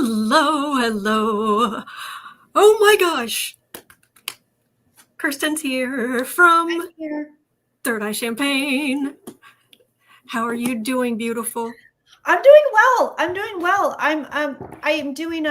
Hello, hello. Oh my gosh. Kirsten's here from Third Eye Champagne. How are you doing, beautiful? I'm doing well. I'm doing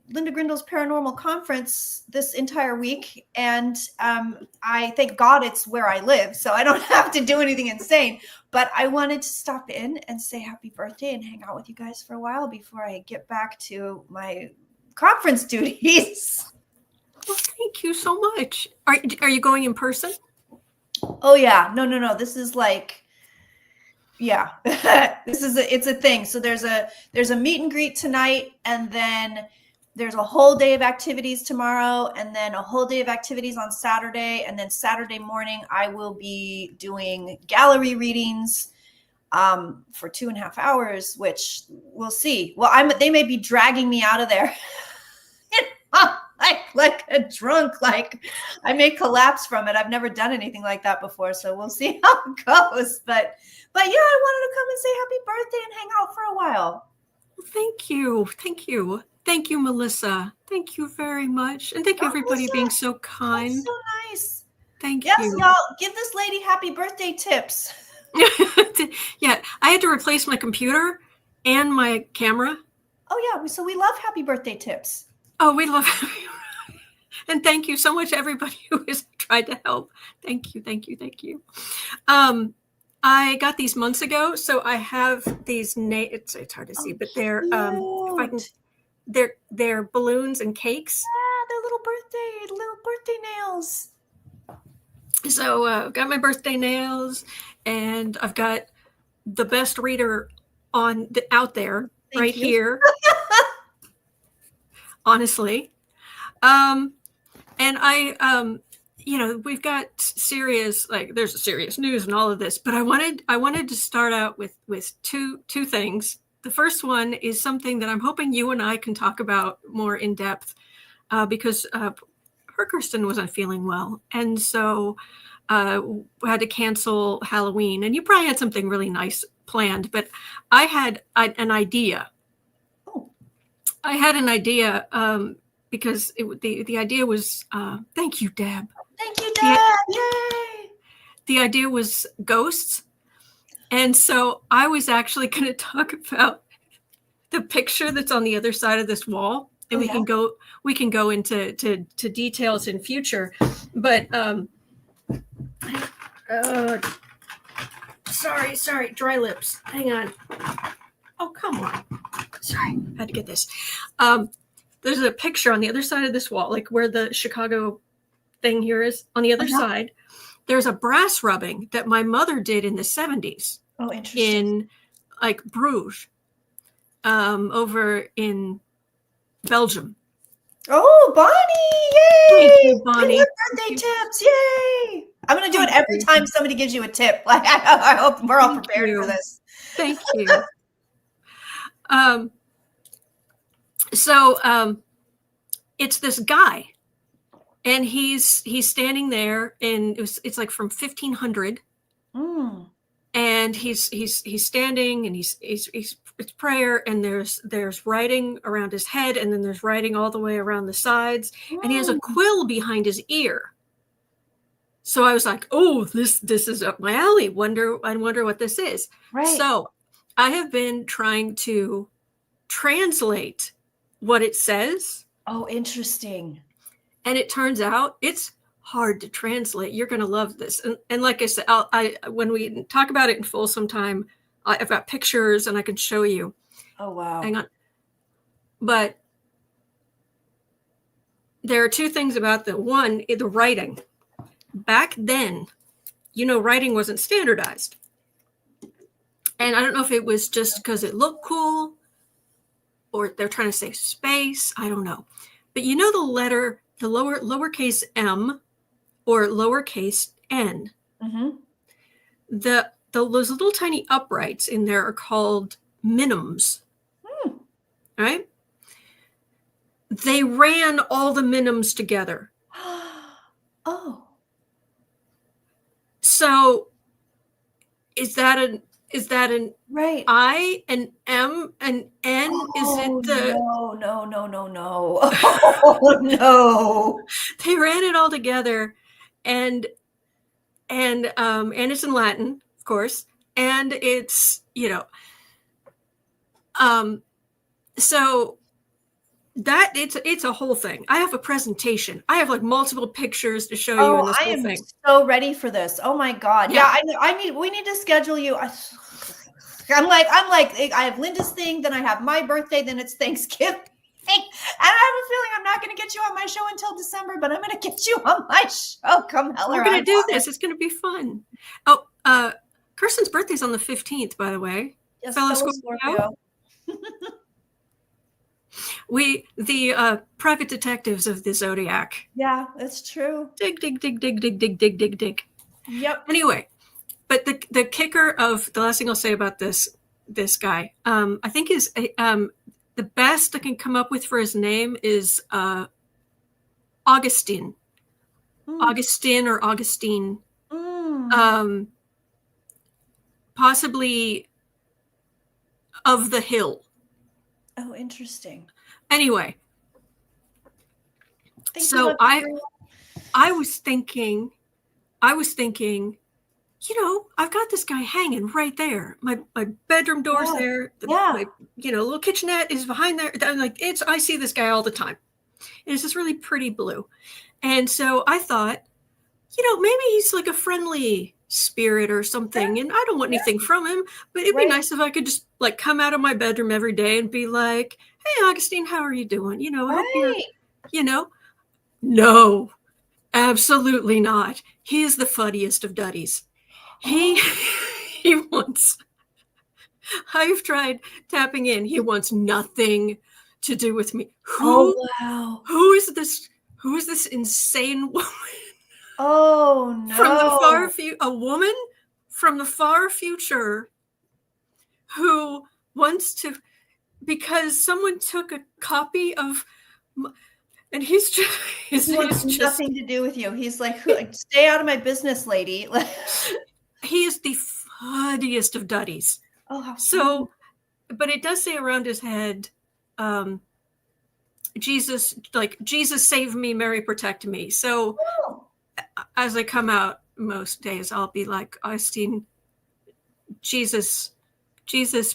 Linda Grindel's paranormal conference this entire week, and I thank God it's where I live, so I don't have to do anything insane. But I wanted to stop in and say happy birthday and hang out with you guys for a while before I get back to my conference duties. Well, thank you so much. Are you going in person? Oh yeah, no. This is like, yeah, it's a thing. So there's a meet and greet tonight, and then there's a whole day of activities tomorrow, and then a whole day of activities on Saturday, and then Saturday morning I will be doing gallery readings for 2.5 hours, which we'll see. Well, they may be dragging me out of there like a drunk, like I may collapse from it. I've never done anything like that before, so we'll see how it goes. But yeah, I wanted to come and say happy birthday and hang out for a while. Well, thank you, Melissa. Thank you very much, and thank you everybody being so kind. That's so nice. Thank you. Yes, y'all, give this lady happy birthday tips. Yeah, I had to replace my computer and my camera. Oh yeah, so we love happy birthday tips. Oh, we love you. And thank you so much, everybody who has tried to help. Thank you. I got these months ago, so I have these. It's hard to see, but they're they're balloons and cakes. Yeah, they're little birthday nails. So I've got my birthday nails, and I've got the best reader out there right here. Honestly. And I, we've got serious, there's serious news and all of this, but I wanted to start out with two things. The first one is something that I'm hoping you and I can talk about more in depth, because Kirsten wasn't feeling well. And so we had to cancel Halloween, and you probably had something really nice planned, but I had an idea. I had an idea, because the idea was, thank you, Deb. Thank you, Deb. Yay! The idea was ghosts. And so I was actually going to talk about the picture that's on the other side of this wall. And we can go into details in future. But sorry, dry lips. Hang on. Oh, come on. Sorry, I had to get this. There's a picture on the other side of this wall, like where the Chicago thing here is. On the other side, there's a brass rubbing that my mother did in the 70s. Oh, interesting. In Bruges, over in Belgium. Oh, Bonnie! Yay! Thank you, Bonnie. Birthday tips! Yay! I'm going to do it every time somebody gives you a tip. Like, I hope we're all prepared for this. Thank you. So it's this guy, and he's standing there, and it's like from 1500, and he's standing, and it's prayer, and there's writing around his head, and then there's writing all the way around the sides, and he has a quill behind his ear. So I was like, oh, this is up my alley. I wonder what this is. Right. So I have been trying to translate what it says. Oh, interesting. And it turns out it's hard to translate. You're going to love this. And like I said, when we talk about it in full sometime, I've got pictures and I can show you. Oh, wow. Hang on. But there are two things about the writing. Back then, writing wasn't standardized. And I don't know if it was just because it looked cool, or they're trying to say space. I don't know. But the letter, the lowercase m or lowercase n, those little tiny uprights in there are called minims. Right? They ran all the minims together. Oh. So is that Is that an Right. I, an M, an N? Is Oh it the? no, no, no, no, no. Oh no. They ran it all together, and and it's in Latin, of course, and it's um so that it's a whole thing. I have a presentation. I have like multiple pictures to show you Oh, in this I whole am thing. so ready for this. Oh my God. Yeah, Yeah, we need to schedule you. I'm like, I have Linda's thing, then I have my birthday, then it's Thanksgiving. And I have a feeling I'm not going to get you on my show until December, but I'm going to get you on my show. Come hell we're or high gonna do water. this. It's gonna be fun. Oh, Kirsten's birthday's on the 15th, by the way. Yes, Fellow fellow Scorpio. Scorpio. The private detectives of the zodiac. Yeah, that's true. Dig, dig, dig, dig, dig, dig, dig, dig, dig. Yep. Anyway, but the kicker of the last thing I'll say about this guy, I think is the best I can come up with for his name is Augustine. Augustine or Augustine. Possibly of the hill. Oh, interesting. Anyway, so I was thinking, I've got this guy hanging right there. My bedroom door's there. My little kitchenette is behind there. I'm like, I see this guy all the time. And it's this really pretty blue. And so I thought, maybe he's like a friendly spirit or something, and I don't want anything from him, but it'd be nice if I could just like come out of my bedroom every day and be like, hey, Augustine, how are you doing? I hope you're, no, absolutely not. He is the fuddiest of duddies. He wants, I've tried tapping in. He wants nothing to do with me. Who is this insane woman? Oh no. From the far future, a woman from the far future who wants to, because someone took a copy of, and he's just, he wants nothing to do with you. He's like, stay out of my business, lady. He is the fuddiest of duddies. Oh, how so, but it does say around his head, Jesus save me, Mary protect me. So as I come out most days, I'll be like, Augustine, Jesus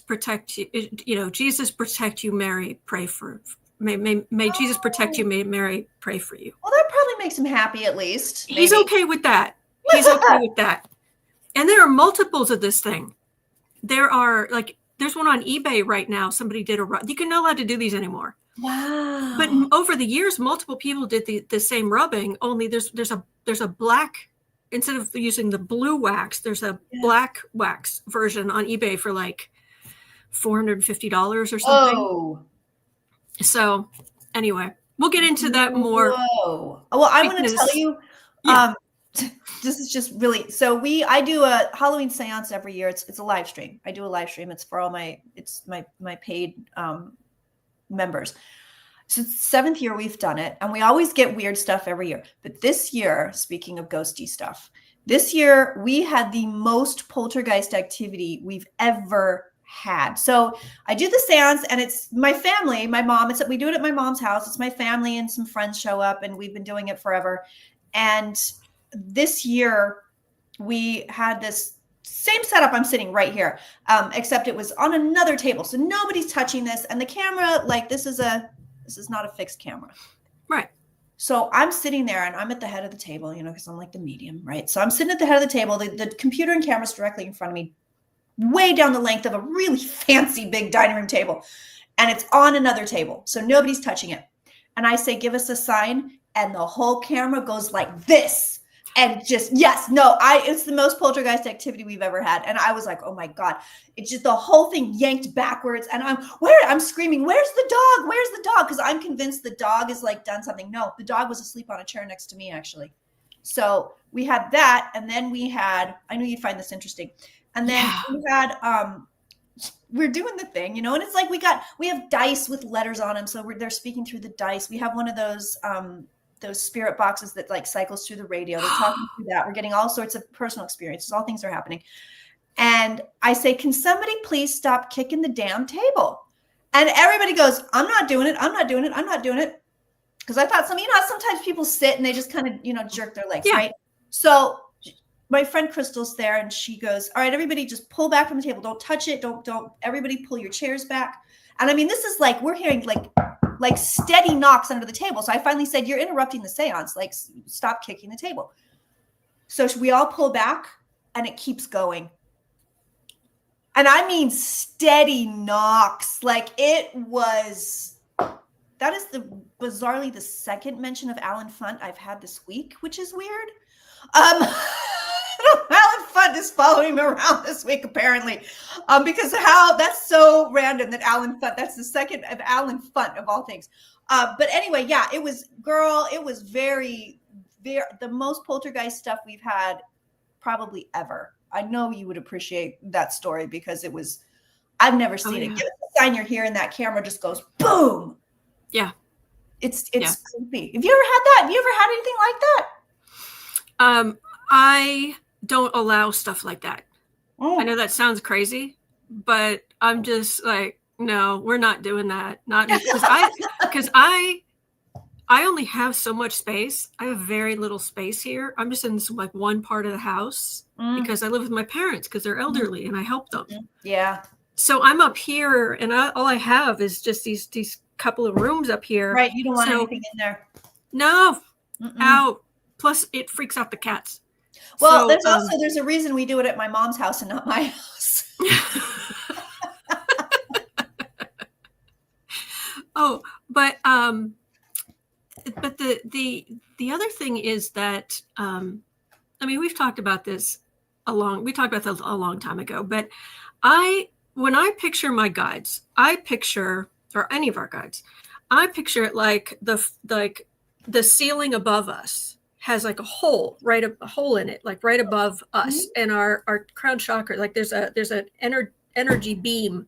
protect you. Jesus protect you, Mary. Pray for. May Jesus protect you. May Mary pray for you. Well, that probably makes him happy at least. Maybe. He's okay with that. He's okay with that. And there are multiples of this thing. There's one on eBay right now. Somebody did you're not allowed to do these anymore. Wow. But over the years, multiple people did the same rubbing. Only there's a black, instead of using the blue wax, there's a black wax version on eBay for like $450 or something. Oh. So anyway, we'll get into that more. Whoa. Well, I want to tell you, this is just really, I do a Halloween seance every year. It's a live stream. I do a live stream. It's for all my paid members. So it's the 7th year we've done it, and we always get weird stuff every year. But this year, speaking of ghosty stuff, this year we had the most poltergeist activity we've ever had. So I do the seance, and it's my family, my mom. We do it at my mom's house. It's my family and some friends show up, and we've been doing it forever. And this year we had this same setup. I'm sitting right here, except it was on another table. So nobody's touching this. And the camera, this is not a fixed camera. Right. So I'm sitting there and I'm at the head of the table, because I'm like the medium, right? So I'm sitting at the head of the table. The computer and camera's directly in front of me, way down the length of a really fancy big dining room table. And it's on another table. So nobody's touching it. And I say, give us a sign. And the whole camera goes like this. And just, it's the most poltergeist activity we've ever had. And I was like, oh my God, it's just the whole thing yanked backwards. And I'm screaming, where's the dog? Where's the dog? Because I'm convinced the dog has done something. No, the dog was asleep on a chair next to me, actually. So we had that. And then we had, I knew you'd find this interesting. And then we had, we're doing the thing, and it's like we have dice with letters on them. So they're speaking through the dice. We have one of those spirit boxes that cycles through the radio. They're talking through that. We're getting all sorts of personal experiences. All things are happening. And I say, can somebody please stop kicking the damn table? And everybody goes, I'm not doing it. I'm not doing it. I'm not doing it. Because I thought sometimes people sit and they just kind of, jerk their legs, right? So my friend Crystal's there and she goes, all right, everybody just pull back from the table. Don't touch it. Don't everybody pull your chairs back. And I mean, this is like, we're hearing like steady knocks under the table. So I finally said, you're interrupting the seance. Like, stop kicking the table. So we all pull back and it keeps going. And I mean, steady knocks. Like that is bizarrely the second mention of Alan Funt I've had this week, which is weird. Alan Funt is following me around this week, apparently, because that's so random that Alan Funt, that's the second of Alan Funt of all things. But anyway, yeah, it was very, very, the most poltergeist stuff we've had probably ever. I know you would appreciate that story because I've never seen it. Give us a sign you're here and that camera just goes boom. Yeah. It's creepy. Have you ever had that? Have you ever had anything like that? I don't allow stuff like that. Oh. I know that sounds crazy, but I'm just like, no, we're not doing that. Not because I only have so much space. I have very little space here. I'm just in this like one part of the house because I live with my parents because they're elderly and I help them. Yeah. So I'm up here and all I have is just these couple of rooms up here. Right. You don't want anything in there. No. Out. Plus it freaks out the cats. Well, there's a reason we do it at my mom's house and not my house. But the other thing is that I mean, we've talked about this a long time ago, but when I picture my guides, or any of our guides, I picture it like the ceiling above us has like a hole in it, like right above us, and our crown chakra, like there's an energy beam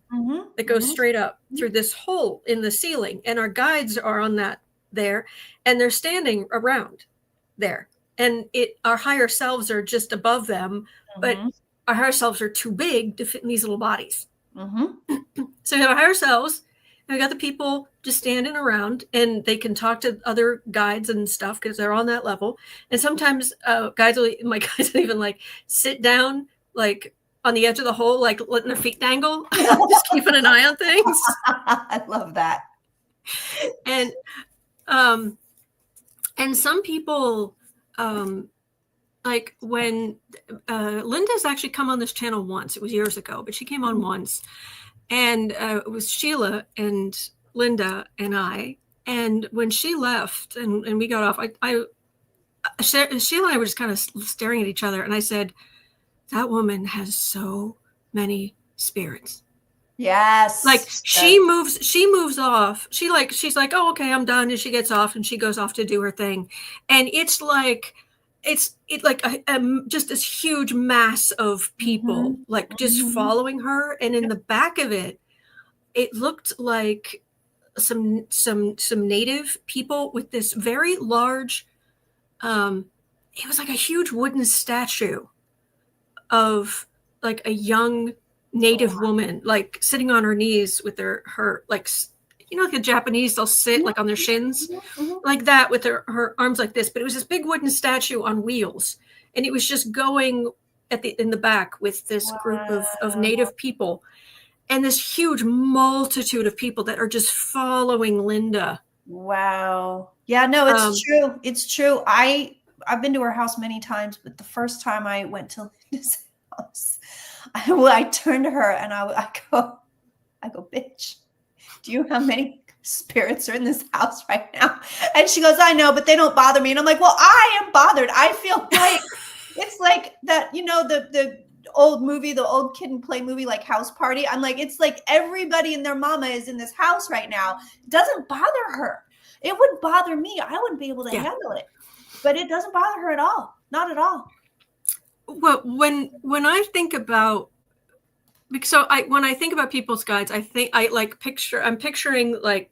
that goes straight up through this hole in the ceiling, and our guides are on that there, and they're standing around there, and our higher selves are just above them, but our higher selves are too big to fit in these little bodies. So we have our higher selves, and we got the people just standing around, and they can talk to other guides and stuff because they're on that level. And sometimes my guides will even like sit down like on the edge of the hole, like letting their feet dangle, just keeping an eye on things. I love that. And some people, like when Linda's actually come on this channel once. It was years ago, but she came on once, and it was Sheila and Linda and I. And when she left and we got off, Sheila and I were just kind of staring at each other, and I said, "That woman has so many spirits." Yes. Like she moves off. She's like, oh, okay, I'm done. And she gets off and she goes off to do her thing. And it's like just this huge mass of people just following her. And in the back of it, it looked like some native people with this very large, it was like a huge wooden statue of like a young native woman, like sitting on her knees with her like, like the Japanese, they'll sit like on their shins like that with her arms like this. But it was this big wooden statue on wheels, and it was just going in the back with this group of native people, and this huge multitude of people that are just following Linda. Wow. Yeah, no, it's true. It's true. I've been to her house many times, but the first time I went to Linda's house, I turned to her and I go, bitch, do you know how many spirits are in this house right now? And she goes, I know, but they don't bother me. And I'm like, well, I am bothered. I feel like it's like that, the old movie, the old Kid and Play movie, like House Party. I'm like, it's like everybody and their mama is in this house right now. It doesn't bother her. It would bother me. I wouldn't be able to handle it, but it doesn't bother her at all. Not at all. Well, when I think about, when I think about people's guides, I'm picturing like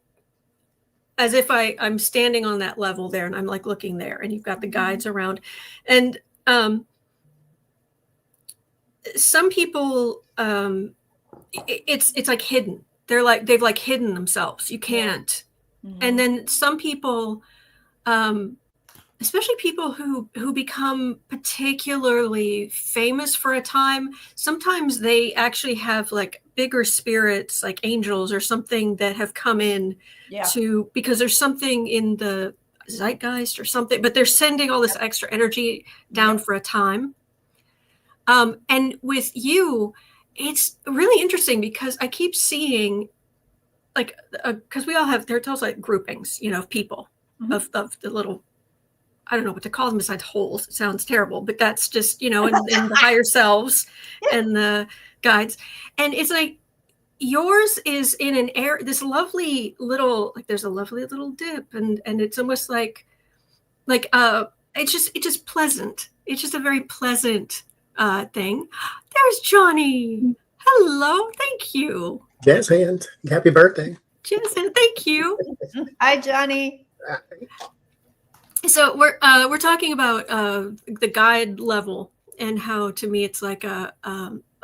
as if I'm standing on that level there, and I'm like looking there, and you've got the guides around, and some people, it's like hidden. They've like hidden themselves. You can't. And then some people, especially people who become particularly famous for a time, sometimes they actually have like bigger spirits, like angels or something, that have come in to, because there's something in the zeitgeist or something, but they're sending all this extra energy down for a time. And with you, it's really interesting because I keep seeing, like, because we all have, there's also like groupings, of people, of the little, I don't know what to call them besides holes. It sounds terrible, but that's just, in the higher selves and the guides. And it's like yours is in an air, this lovely little, like there's a lovely little dip, and it's almost like it's just pleasant. It's just a very pleasant thing. There's Johnny. Hello, thank you. Jazz hands. Happy birthday. Jazz hands, thank you. Hi, Johnny. So we're talking about the guide level, and how, to me, it's like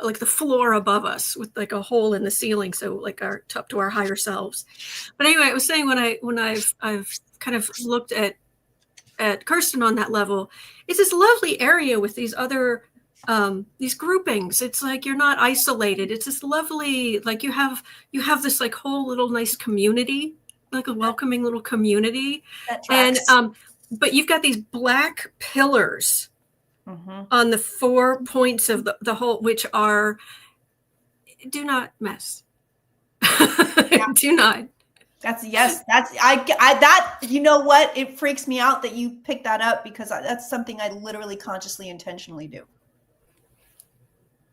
like the floor above us with like a hole in the ceiling, so like up to our higher selves. But anyway, I was saying, when I've kind of looked at Kirsten on that level, it's this lovely area with these other these groupings. It's like you're not isolated. It's this lovely, like you have this like whole little nice community, like a welcoming little community. And but you've got these black pillars on the 4 points of the whole, which are, do not mess. Do not. That's that, you know what? It freaks me out that you picked that up, because that's something I literally consciously intentionally do.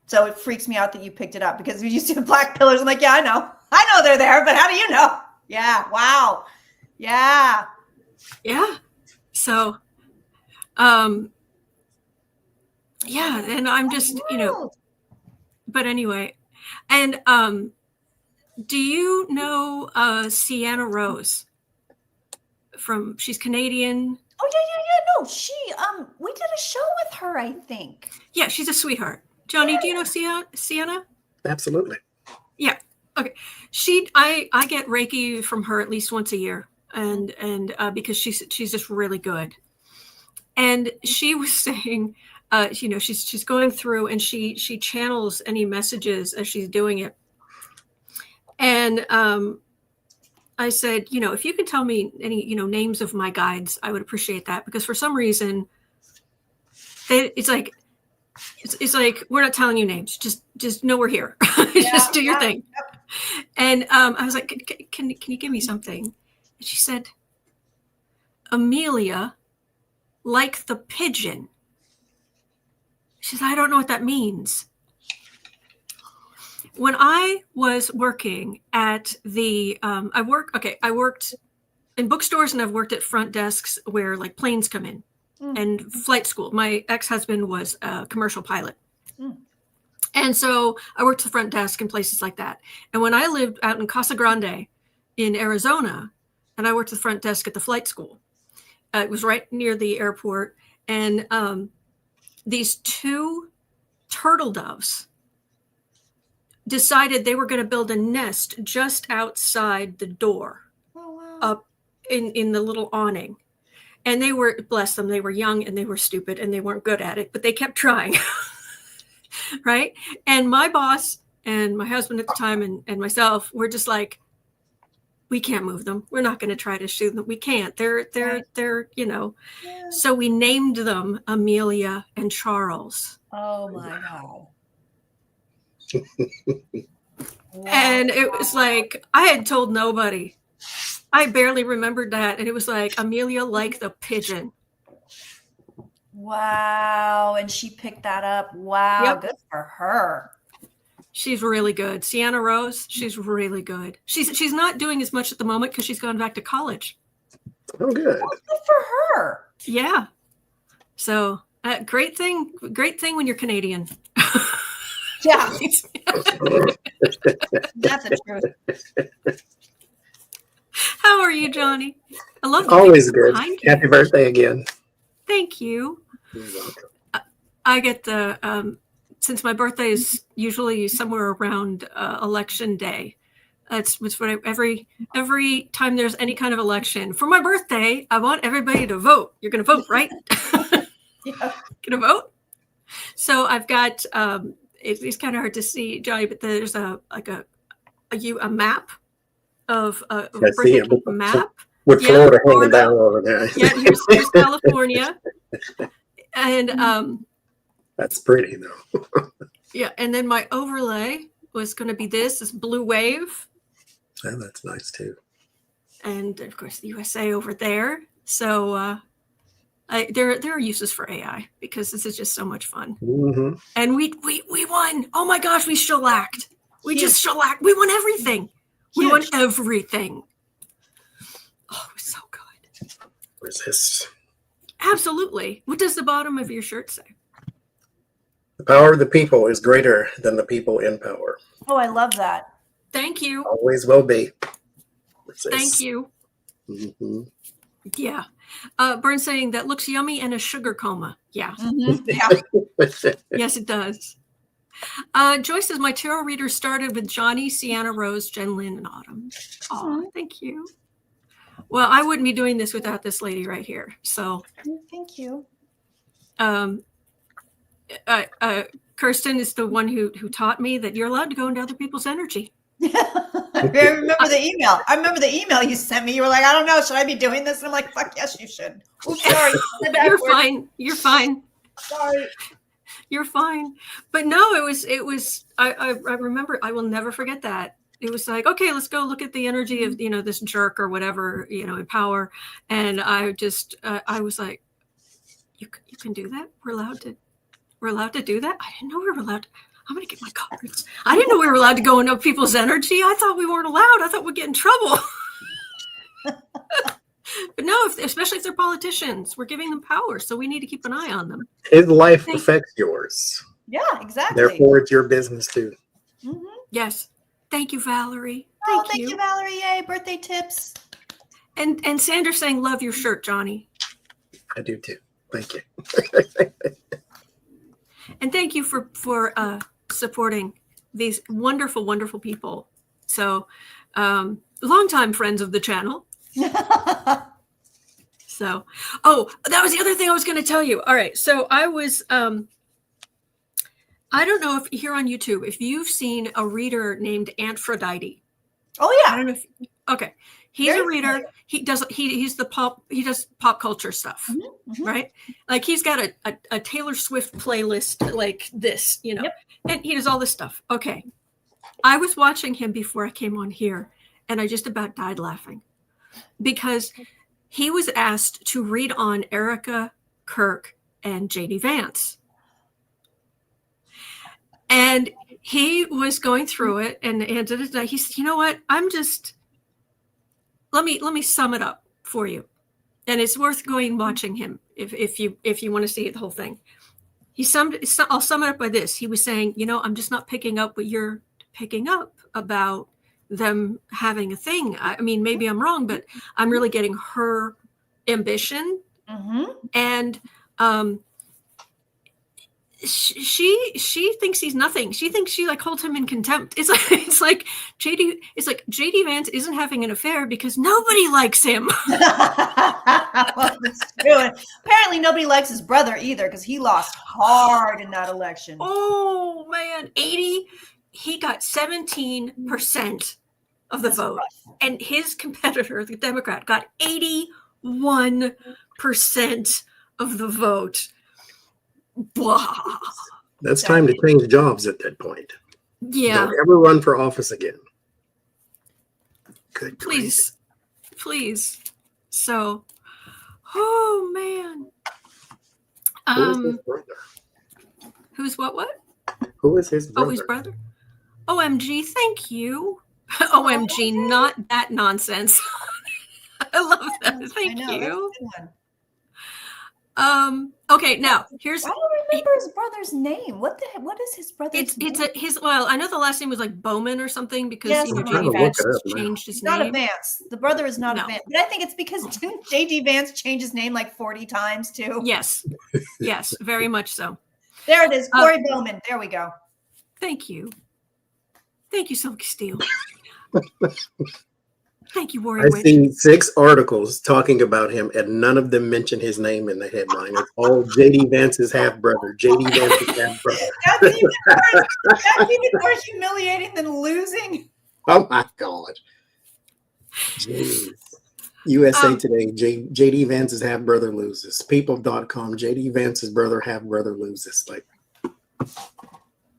So it freaks me out that you picked it up, because we used to have black pillars. I'm like, yeah, I know they're there, but how do you know? Yeah. Wow. Yeah. Yeah. So, yeah. And I'm just, but anyway, and, do you know Sienna Rose? She's Canadian. Oh yeah. No, she we did a show with her, I think. Yeah, she's a sweetheart. Johnny, do you know Sienna? Absolutely. Yeah. Okay. I get Reiki from her at least once a year, and because she's just really good. And she was saying, she's going through, and she channels any messages as she's doing it. And I said, if you can tell me any, names of my guides, I would appreciate that, because for some reason, it's like we're not telling you names. Just know we're here. Just do your thing. Yep. And I was like, can you give me something? And she said, Amelia, like the pigeon. She said, I don't know what that means. When I was working at the, I worked in bookstores, and I've worked at front desks where like planes come in, and flight school. My ex-husband was a commercial pilot. And so I worked the front desk in places like that. And when I lived out in Casa Grande in Arizona, and I worked the front desk at the flight school, it was right near the airport. And these 2 turtle doves decided they were going to build a nest just outside the door, up in the little awning. And they were, bless them, they were young and they were stupid and they weren't good at it, but they kept trying. Right. And my boss and my husband at the time and myself were just like, we can't move them. We're not going to try to shoot them. We can't. They're So we named them Amelia and Charles. Oh my God. And it was like, I had told nobody. I barely remembered that. And it was like, Amelia, like the pigeon. Wow. And she picked that up. Wow. Yep. Good for her. She's really good. Sienna Rose, she's really good. She's not doing as much at the moment because she's gone back to college. Oh, good. Oh, good for her. Yeah. So great thing when you're Canadian. Yeah. That's the truth. How are you, Johnny? I love always good. Happy birthday again. Thank you. You're welcome. I get the since my birthday is usually somewhere around election day, that's what every time there's any kind of election for my birthday, I want everybody to vote. You're going to vote, right? Yeah. Going to vote. So I've got it's kind of hard to see, Johnny, but there's a map of a birthday map with Florida hanging down over there. Yeah, here's California, and that's pretty though. Yeah, and then my overlay was going to be this blue wave. Oh, that's nice too. And of course, the USA over there. So there are uses for AI because this is just so much fun. Mm-hmm. And we won. Oh my gosh, we shellacked. We just shellacked. We won everything. We won everything. Oh, it was so good. Resist. Absolutely. What does the bottom of your shirt say? The power of the people is greater than the people in power. Oh, I love that. Thank you. Always will be. Resist. Thank you. Mm-hmm. Yeah. Burn saying that looks yummy and a sugar coma. Yeah. Mm-hmm. Yeah. Yes, it does. Joyce says my tarot reader started with Johnny, Sienna, Rose, Jen, Lynn, and Autumn. Oh, thank you. Well, I wouldn't be doing this without this lady right here. So thank you. Kirsten is the one who taught me that you're allowed to go into other people's energy. I remember the email. I remember the email you sent me. You were like, I don't know, should I be doing this? And I'm like, fuck yes, you should. Oops, sorry. You're fine. You're fine. Sorry. You're fine. But no, it was I remember, I will never forget that. It was like, okay, let's go look at the energy of, this jerk or whatever, in power. And I just, I was like, you can do that? We're allowed to do that? I didn't know we were allowed to. I'm going to get my cards. I didn't know we were allowed to go into people's energy. I thought we weren't allowed. I thought we'd get in trouble. But no, especially if they're politicians, we're giving them power. So we need to keep an eye on them. His life affects yours. Yeah, exactly. Therefore, it's your business too. Mm-hmm. Yes. Thank you, Valerie. Thank you, Valerie. Yay, birthday tips. And Sandra's saying, love your shirt, Johnny. I do too. Thank you. And thank you for supporting these wonderful, wonderful people. So, longtime friends of the channel. So, that was the other thing I was going to tell you. All right. So I was, I don't know if here on YouTube, if you've seen a reader named Aphrodite. Oh yeah. I don't know if, okay. He's a reader. He does pop culture stuff, right? Like he's got a Taylor Swift playlist like this, and he does all this stuff. Okay. I was watching him before I came on here and I just about died laughing because he was asked to read on Erica, Kirk, and JD Vance. And he was going through it and he said, you know what? Let me sum it up for you. And it's worth going watching him if you want to see the whole thing. I'll sum it up by this. He was saying, I'm just not picking up what you're picking up about them having a thing. I mean, maybe I'm wrong, but I'm really getting her ambition. And she thinks he's nothing. She thinks she holds him in contempt. It's like JD Vance isn't having an affair because nobody likes him. Well, that's true. And apparently nobody likes his brother either because he lost hard in that election. Oh man, 80. He got 17% of the vote, and his competitor, the Democrat, got 81% of the vote. Blah. That's time to change jobs at that point. Yeah. Don't ever run for office again. Good. Please. So, oh man. Who is his brother? Who's what? Who is his brother? Oh, his brother? OMG, thank you. OMG, not that nonsense. I love that. Thank you. Okay, now here's. I don't remember his brother's name. What is his brother's name? Well, I know the last name was like Bowman or something because JD Vance changed his name. Not a Vance. The brother is not a Vance. But I think it's because didn't JD Vance change his name like 40 times too? Yes, very much so. There it is. Corey Bowman. There we go. Thank you. Thank you, Silky Steel. Thank you, Warrior I've Witch. seen 6 articles talking about him, and none of them mention his name in the headline. It's all JD Vance's half brother. JD Vance's half brother. That's even more humiliating than losing. Oh my God. Jeez. USA Today, JD Vance's half brother loses. People.com, JD Vance's half brother loses. Like,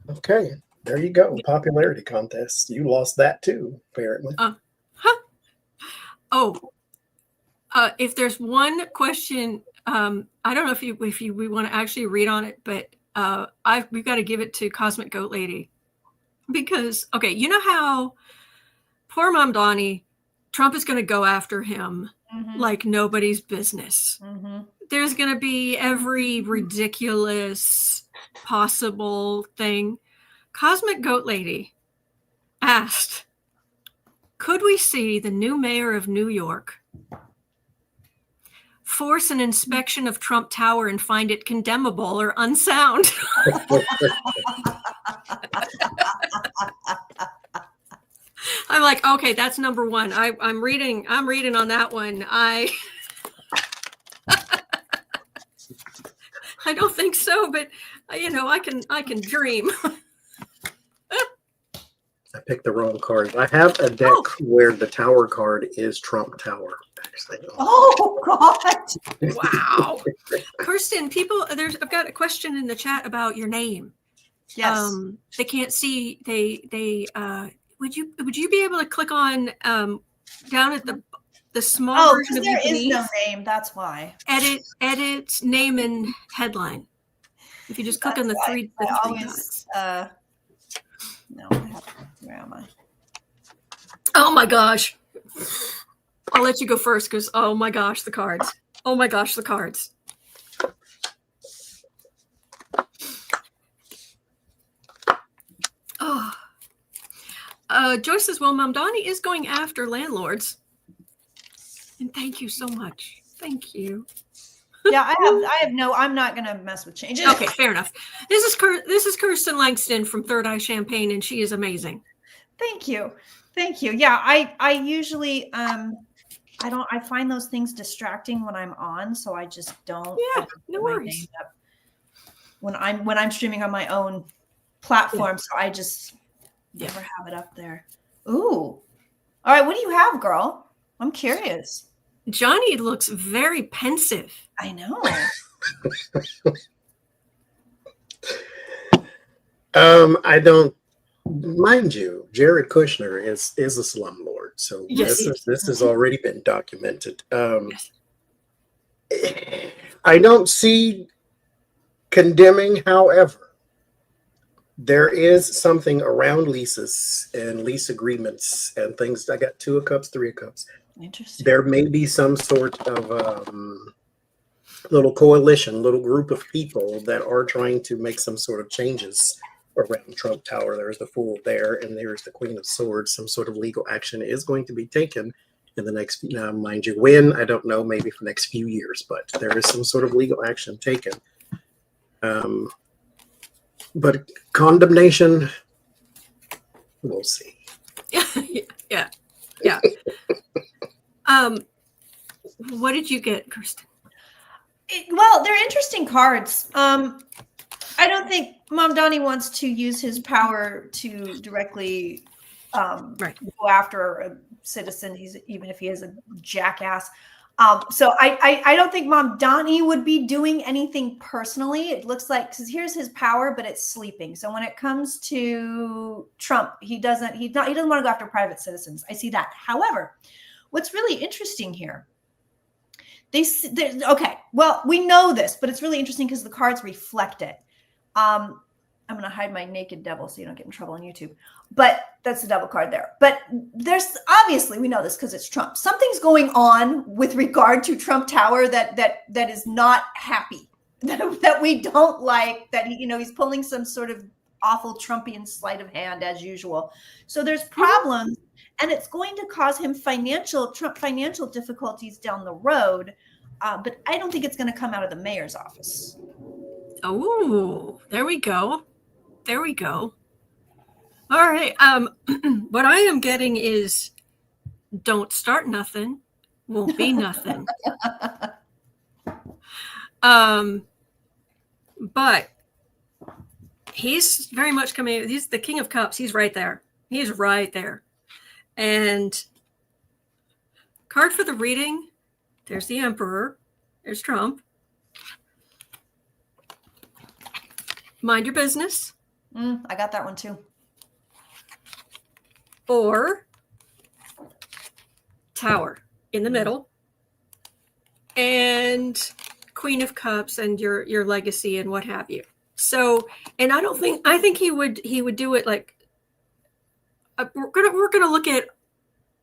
okay, there you go. Popularity contest. You lost that too, apparently. If there's one question, I don't know if we want to actually read on it, but we've got to give it to Cosmic Goat Lady, because you know how poor Mom Donnie, Trump is going to go after him like nobody's business. There's going to be every ridiculous possible thing. Cosmic Goat Lady asked, could we see the new mayor of New York force an inspection of Trump Tower and find it condemnable or unsound? I'm like, okay, that's number one. I'm reading on that one. I don't think so, but I can dream. I picked the wrong card. I have a deck where the tower card is Trump Tower. Actually. Oh God! Wow, Kirsten. I've got a question in the chat about your name. Yes. They can't see. Would you be able to click on down at the small version of there is beneath, no name. That's why. Edit name and headline. If you just click on the three dots. No, where am I? Oh my gosh. I'll let you go first because oh my gosh, the cards. Oh my gosh, the cards. Oh. Joyce says, well, Mom Donnie is going after landlords. And thank you so much. Thank you. Yeah, I have no, I'm not going to mess with changes. Okay, fair enough. This is Kirsten Langston from Third Eye Champagne, and she is amazing. Thank you. Yeah, I usually, I find those things distracting when I'm on, so I just don't. Yeah, no worries. When I'm streaming on my own platform, so I just never have it up there. Ooh. All right, what do you have, girl? I'm curious. Johnny looks very pensive. I know. I don't mind you. Jared Kushner is a slumlord, so yes, this has already been documented. I don't see condemning, however, there is something around leases and lease agreements and things. I got 2 of cups, 3 of cups. Interesting. There may be some sort of little coalition, little group of people that are trying to make some sort of changes around Trump Tower. There's the Fool there, and there's the Queen of Swords. Some sort of legal action is going to be taken in the next, mind you, when, I don't know, maybe for the next few years, but there is some sort of legal action taken. But condemnation, we'll see. Yeah. What did you get, Kirsten? Well, they're interesting cards. I don't think Mom Donnie wants to use his power to directly go after a citizen, even if he is a jackass. So I don't think Mom Donnie would be doing anything personally. It looks like, because here's his power, but it's sleeping. So when it comes to Trump, he doesn't want to go after private citizens. I see that. However, what's really interesting here, okay, well, we know this, but it's really interesting because the cards reflect it. I'm going to hide my naked devil so you don't get in trouble on YouTube. But that's the devil card there. But there's obviously, we know this because it's Trump. Something's going on with regard to Trump Tower that is not happy, that we don't like, that he's pulling some sort of awful Trumpian sleight of hand as usual. So there's problems, and it's going to cause him financial difficulties down the road. But I don't think it's going to come out of the mayor's office. Oh, there we go. There we go. All right. What I am getting is don't start nothing, won't be nothing. But he's very much coming. He's the King of Cups. He's right there. He's right there. And card for the reading. There's the Emperor. There's Trump. Mind your business. I got that one too. Or Tower in the middle. And Queen of Cups and your legacy and what have you. So, and I think he would do it like we're gonna look at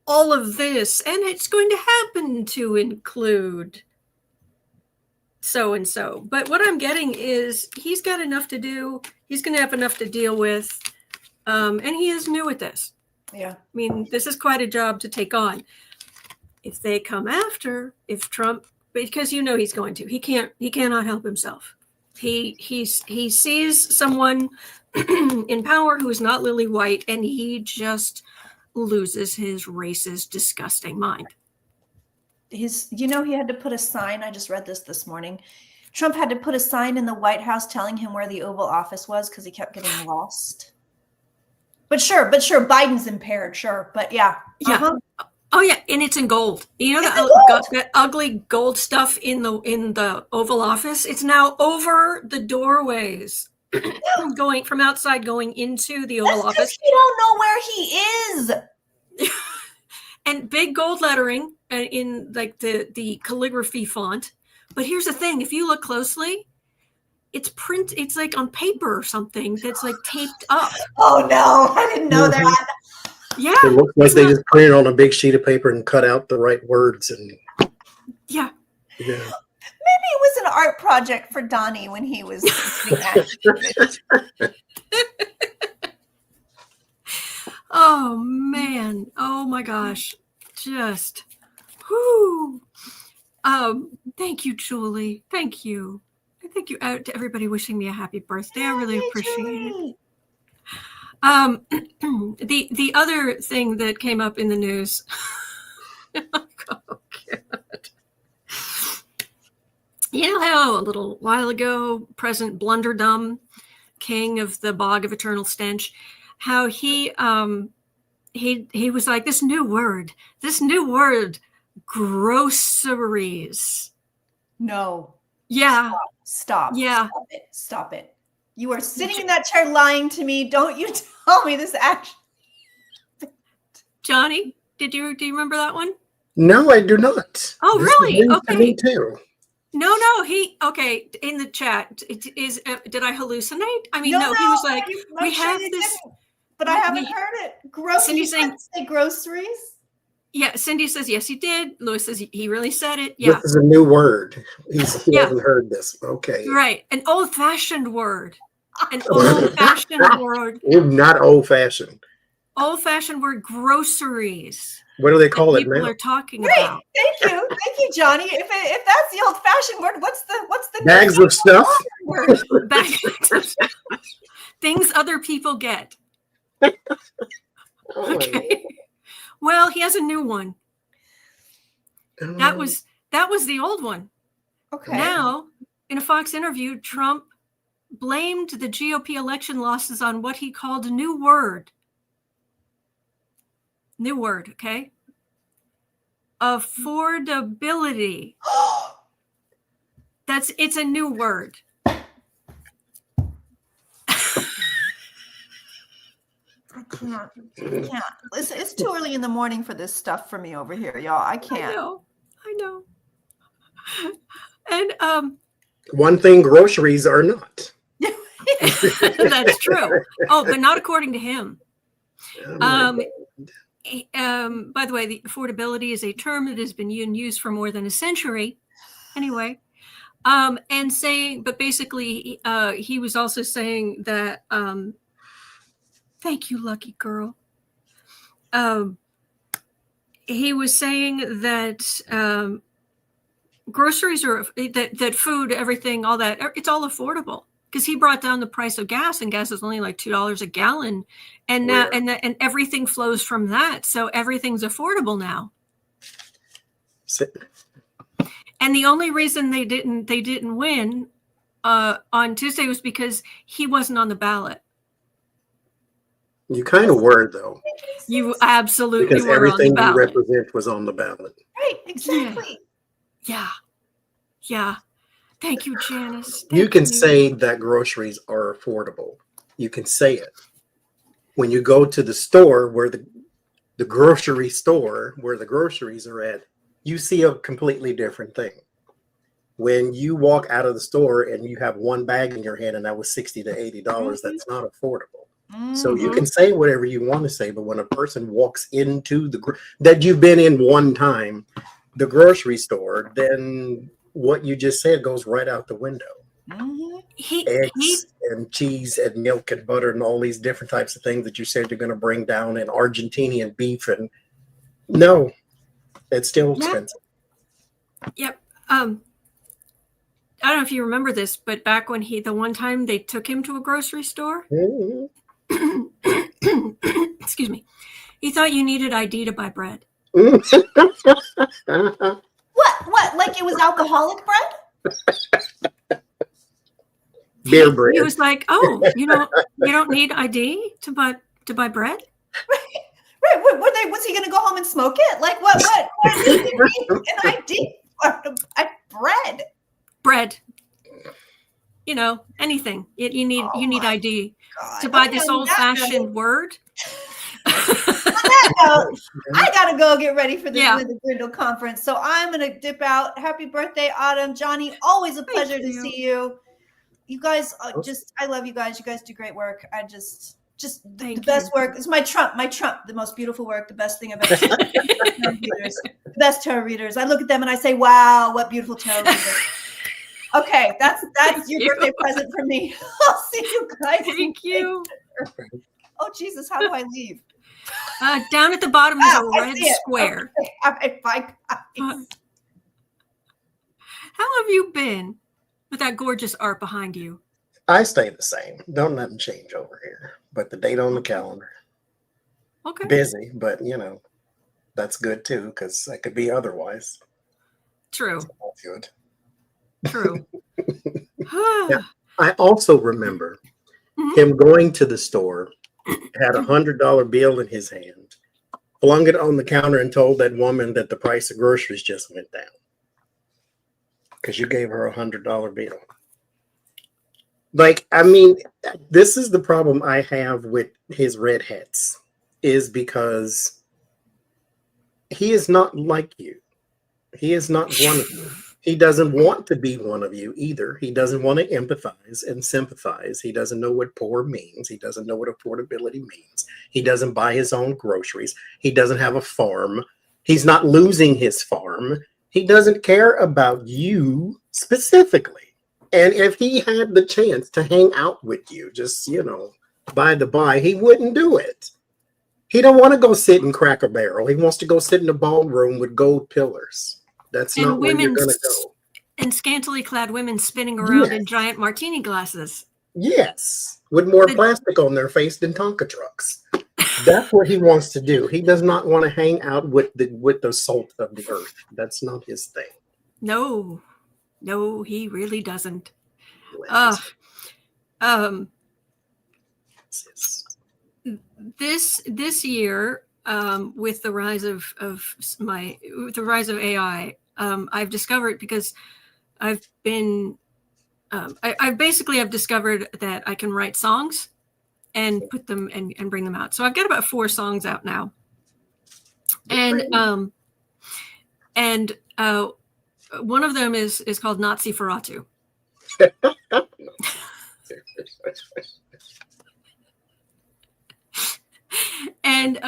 all of this, and it's going to happen to include so and so. But what I'm getting is he's got enough to do. He's going to have enough to deal with, and he is new at this. Yeah, I mean, this is quite a job to take on. If they come after, if Trump, because he's going to, he cannot help himself. He sees someone in power who is not lily white, and he just loses his racist, disgusting mind. he had to put a sign. I just read this morning. Trump had to put a sign in the White House telling him where the Oval Office was because he kept getting lost. But sure, Biden's impaired, sure. But yeah. Yeah. Oh yeah, and it's in gold. That ugly gold stuff in the Oval Office. It's now over the doorways, going from outside, going into the Oval Office. You don't know where he is. And big gold lettering in like the calligraphy font. But here's the thing: if you look closely, it's like on paper or something that's like taped up. Oh no, I didn't know that. Yeah, it looks like they just printed on a big sheet of paper and cut out the right words. And yeah. Maybe it was an art project for Donnie when he was Oh man. Oh my gosh. Just whoo. Thank you, Julie. Thank you. Thank you to everybody wishing me a happy birthday. I really appreciate it. The other thing that came up in the news. Oh, God. You know how a little while ago, President Blunderdum, king of the bog of eternal stench, how he was like, this new word, groceries. No. Yeah. Stop. Yeah. Stop it. You are sitting in that chair lying to me. Don't you tell me this action. Johnny, do you remember that one? No, I do not. Oh, This really? is new to Okay. me too. No, in the chat, it is, did I hallucinate? I mean, no, he was like, we have this. But I haven't heard it. Cindy's saying, say groceries? Yeah, Cindy says, yes, he did. Louis says, he really said it. Yeah. This is a new word. He hasn't heard this. Okay. Right. An old-fashioned word. An old-fashioned word. Not old-fashioned. Old-fashioned word, groceries. What do they call it people now? Are talking Great. about. Thank you, Johnny. If that's the old-fashioned word, what's the Bags of stuff. word? Things other people get. Oh, Okay. Well, he has a new one. That was the old one. Okay. Now, in a Fox interview, Trump blamed the GOP election losses on what he called a new word. New word, okay? Affordability. It's a new word. I can't. It's too early in the morning for this stuff for me over here, y'all. I can't. I know. And one thing groceries are not. that's true. Oh, but not according to him. By the way, the affordability is a term that has been used for more than a century. Anyway, and saying, but basically, he was also saying that. Thank you, lucky girl. He was saying that groceries are that food, everything, all that, it's all affordable. because he brought down the price of gas, and gas is only like $2 a gallon, and now and everything flows from that, so everything's affordable now. And the only reason they didn't win on Tuesday was because he wasn't on the ballot. You kind of were, though. You absolutely because were on the everything you ballot. represent was on the ballot. Right, exactly. Yeah. Thank you, Janice. You can say that groceries are affordable. You can say it. When you go to the store where the grocery store where the groceries are at, you see a completely different thing. When you walk out of the store and you have one bag in your hand and that was $60 to $80, that's not affordable. So you can say whatever you want to say, but when a person walks into that you've been in one time, the grocery store, then what you just said goes right out the window. Eggs and cheese and milk and butter and all these different types of things that you said you're going to bring down, and Argentinian beef, and no, it's still expensive. Yep. I don't know if you remember this, but back when the one time they took him to a grocery store, excuse me, he thought you needed ID to buy bread. What? Like it was alcoholic bread? Beer bread. He was like, "Oh, you don't need ID to buy bread." Right. Was he going to go home and smoke it? Like what? What did he need an ID for? Bread. Bread. Anything. You need ID to buy this old-fashioned word. On that note, I gotta go get ready for the Linda Grindle conference, so I'm gonna dip out. Happy birthday, Autumn. Johnny, always a pleasure to see you. You guys, I love you guys. You guys do great work. I just the best work. It's my Trump, the most beautiful work, the best thing I've ever seen. The best tarot readers. I look at them and I say, wow, what beautiful tarot readers. Okay, that's your birthday present from me. I'll see you guys. Thank you. Oh, Jesus, how do I leave? Down at the bottom is a red square. Okay. All right, bye, guys. How have you been with that gorgeous art behind you? I stay the same. Don't nothing change over here. But the date on the calendar. Okay. Busy, but that's good too, because I could be otherwise. True. That's good. True. Yeah. I also remember him going to the store, had $100 bill in his hand, flung it on the counter, and told that woman that the price of groceries just went down because you gave her $100 bill. Like, I mean, this is the problem I have with his red hats, is because he is not like you. He is not one of you. He doesn't want to be one of you either. He doesn't want to empathize and sympathize. He doesn't know what poor means. He doesn't know what affordability means. He doesn't buy his own groceries. He doesn't have a farm. He's not losing his farm. He doesn't care about you specifically. And if he had the chance to hang out with you, just, by the by, he wouldn't do it. He don't want to go sit in Cracker Barrel. He wants to go sit in a ballroom with gold pillars. That's not where you're going to go. And scantily clad women spinning around in giant martini glasses. Yes, with more plastic on their face than Tonka trucks. That's what he wants to do. He does not want to hang out with the salt of the earth. That's not his thing. No, he really doesn't. This year, with the rise of AI, I've discovered, because I've been, I've discovered that I can write songs and put them and bring them out. So I've got about 4 songs out now, and one of them is called Nazi Ferratu. And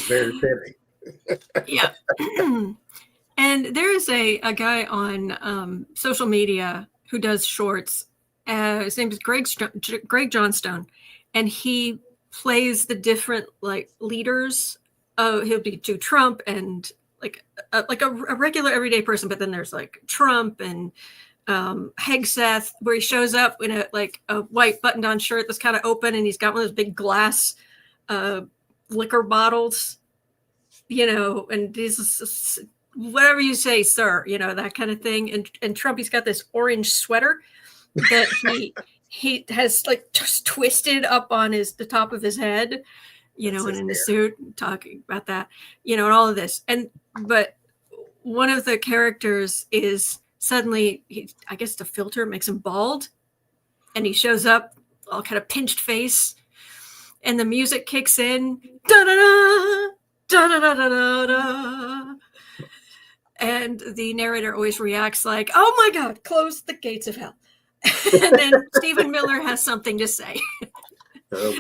very fitting. Yeah. And there is a guy on social media who does shorts. His name is Greg Johnstone, and he plays the different leaders. He'll do Trump and like a regular everyday person, but then there's like Trump and Hegseth, where he shows up in a white buttoned-on shirt that's kind of open, and he's got one of those big glass liquor bottles, and he's whatever you say, sir, that kind of thing. And Trump, he's got this orange sweater that he has like just twisted up on the top of his head, and in the suit, talking about that, and all of this. But one of the characters is suddenly, I guess the filter makes him bald, and he shows up all kind of pinched face, and the music kicks in, da da da da da da da da, and the narrator always reacts like, "Oh my God, close the gates of hell." And then Stephen Miller has something to say.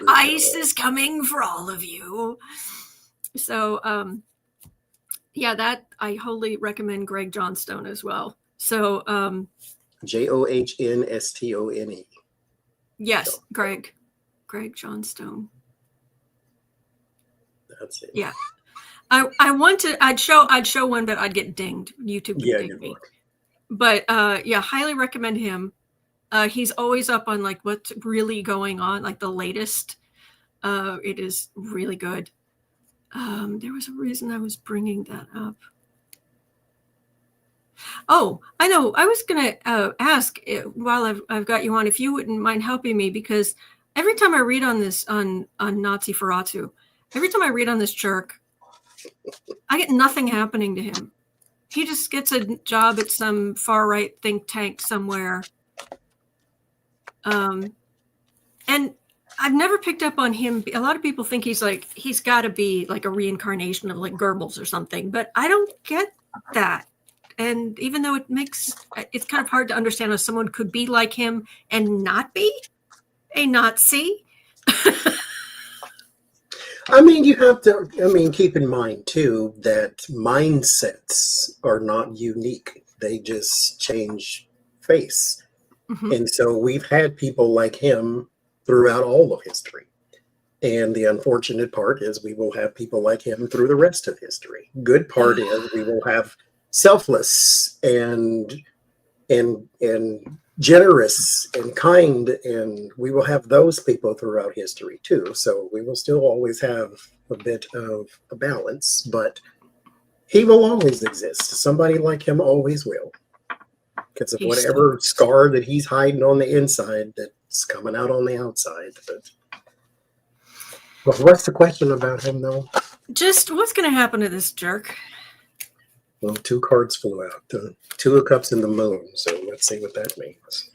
Ice is coming for all of you. So, that I wholly recommend Greg Johnstone as well. So, Johnstone. Yes, Greg Johnstone. That's it. Yeah, I'd show one, but I'd get dinged. YouTube would ding me. But highly recommend him. He's always up on like what's really going on, like the latest. It is really good. There was a reason I was bringing that up. Oh, I know. I was going to ask while I've got you on, if you wouldn't mind helping me, because every time I read on this on Nazi Ferratu, every time I read on this jerk, I get nothing happening to him. He just gets a job at some far right think tank somewhere. And I've never picked up on him. A lot of people think he's got to be like a reincarnation of like Goebbels or something, but I don't get that. And even though it's kind of hard to understand how someone could be like him and not be a Nazi. You have to, keep in mind too, that mindsets are not unique. They just change face. Mm-hmm. And so we've had people like him throughout all of history. And the unfortunate part is we will have people like him through the rest of history. Good part is we will have selfless and generous and kind, and we will have those people throughout history too. So we will still always have a bit of a balance, but he will always exist. Somebody like him always will, because of whatever scar that he's hiding on the inside that's coming out on the outside. But what's the question about him, though? Just what's going to happen to this jerk? Well, 2 cards flew out. 2 of Cups and the Moon. So let's see what that means.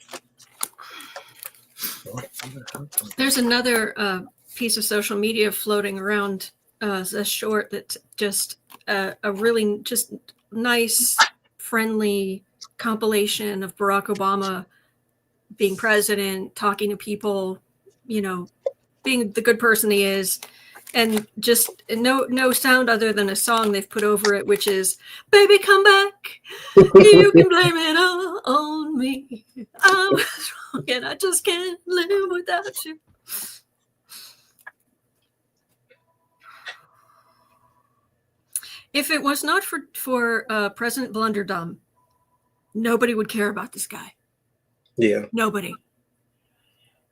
There's another piece of social media floating around, a short that's just a really just nice, friendly compilation of Barack Obama being president, talking to people, being the good person he is. And just no sound other than a song they've put over it, which is "Baby, come back. You can blame it all on me. I was wrong and I just can't live without you." If it was not for President Blunderdum, nobody would care about this guy. Yeah. Nobody.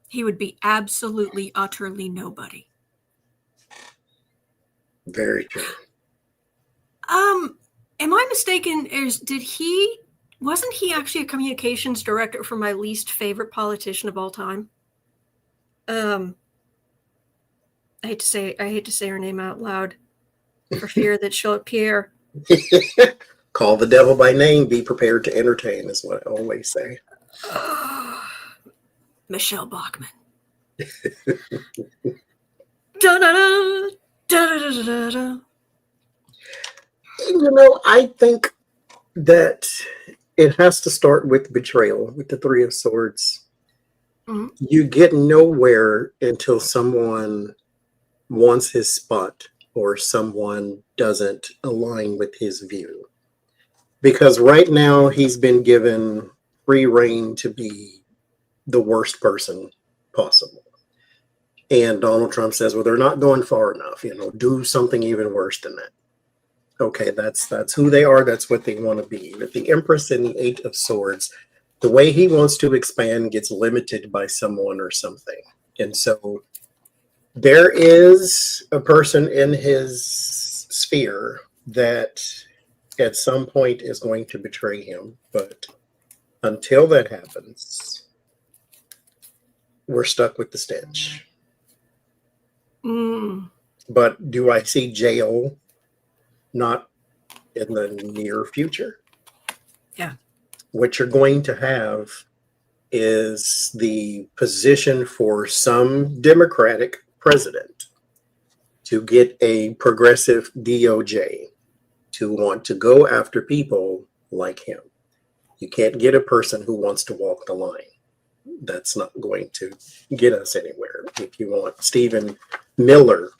He would be absolutely, utterly nobody. Very true. Am I mistaken? Wasn't he actually a communications director for my least favorite politician of all time? I hate to say her name out loud for fear that she'll appear. Call the devil by name, be prepared to entertain, is what I always say. Michelle Bachmann. Da-da-da. Da-da-da-da-da. I think that it has to start with betrayal, with the 3 of Swords. Mm-hmm. You get nowhere until someone wants his spot or someone doesn't align with his view. Because right now he's been given free reign to be the worst person possible. And Donald Trump says, well, they're not going far enough, do something even worse than that. Okay, that's who they are. That's what they want to be. But the Empress and the Eight of Swords, the way he wants to expand gets limited by someone or something. And so there is a person in his sphere that at some point is going to betray him. But until that happens, we're stuck with the stench. Mm. But do I see jail? Not in the near future. Yeah. What you're going to have is the position for some Democratic president to get a progressive DOJ to want to go after people like him. You can't get a person who wants to walk the line. That's not going to get us anywhere. If you want Stephen Miller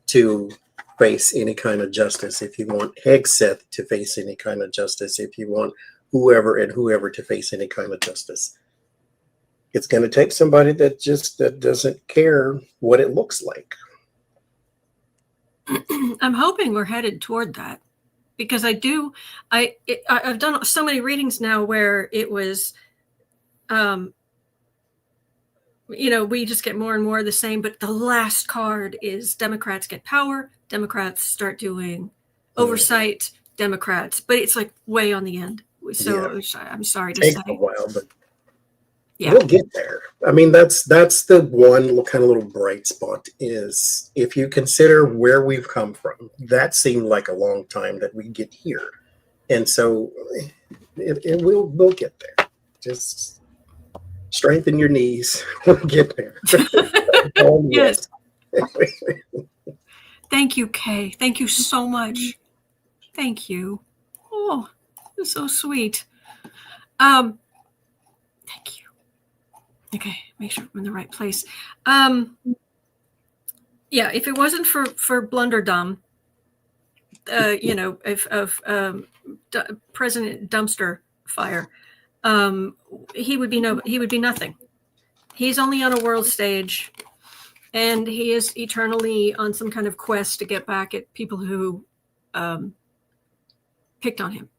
to face any kind of justice, if you want Hegseth to face any kind of justice, if you want whoever to face any kind of justice, it's going to take somebody that doesn't care what it looks like. I'm hoping we're headed toward that, because I've done so many readings now where it was, we just get more and more of the same, but the last card is Democrats get power, Democrats start doing oversight, Democrats, but it's like way on the end. So yeah. I'm sorry to say. Takes a while, but yeah, we'll get there. I mean, that's the one kind of little bright spot is if you consider where we've come from, that seemed like a long time that we get here. And so we'll get there. Just strengthen your knees. We'll get there. Yes. Thank you, Kay. Thank you so much. Thank you. Oh, that's so sweet. Thank you. Okay, make sure I'm in the right place. Yeah, if it wasn't for Blunderdum, President Dumpster Fire, he would be nothing. He's only on a world stage, and he is eternally on some kind of quest to get back at people who picked on him.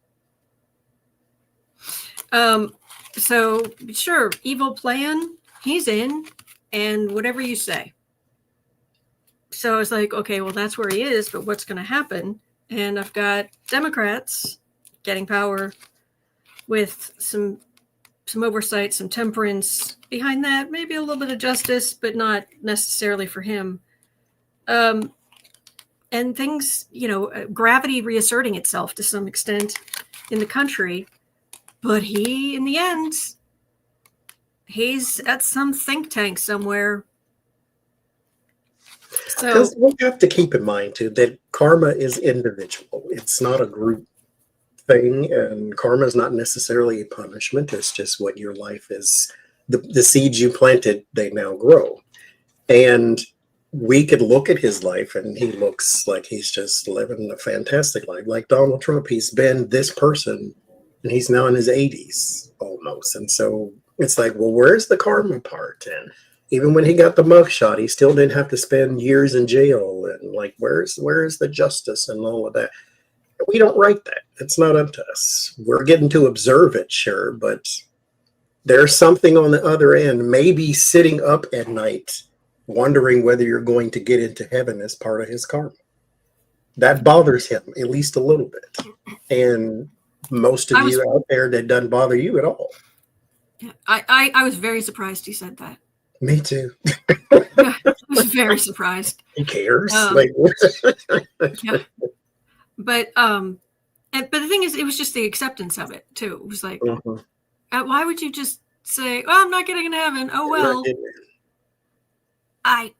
So sure, evil plan, he's in, and whatever you say. So I was like, okay, well, that's where he is, but what's going to happen? And I've got Democrats getting power with some oversight, some temperance behind that, maybe a little bit of justice, but not necessarily for him. And things, gravity reasserting itself to some extent in the country. But he, in the end, he's at some think tank somewhere. So we have to keep in mind, too, that karma is individual. It's not a group thing, and karma is not necessarily a punishment. It's just what your life is. The seeds you planted, they now grow. And we could look at his life, and he looks like he's just living a fantastic life. Like Donald Trump, he's been this person, and he's now in his 80s almost. And so it's like, well, where's the karma part? And even when he got the mugshot, he still didn't have to spend years in jail. And like, where's the justice and all of that? We don't write that. It's not up to us. We're getting to observe it, sure, but there's something on the other end, maybe sitting up at night wondering whether you're going to get into heaven as part of his karma. That bothers him, at least a little bit. And most of you out there, that doesn't bother you at all. Yeah, I was very surprised he said that. Me too. I was very surprised. Who cares? Yeah. But the thing is, it was just the acceptance of it too. It was like, why would you just say, "Oh, I'm not getting into heaven"? Oh well. And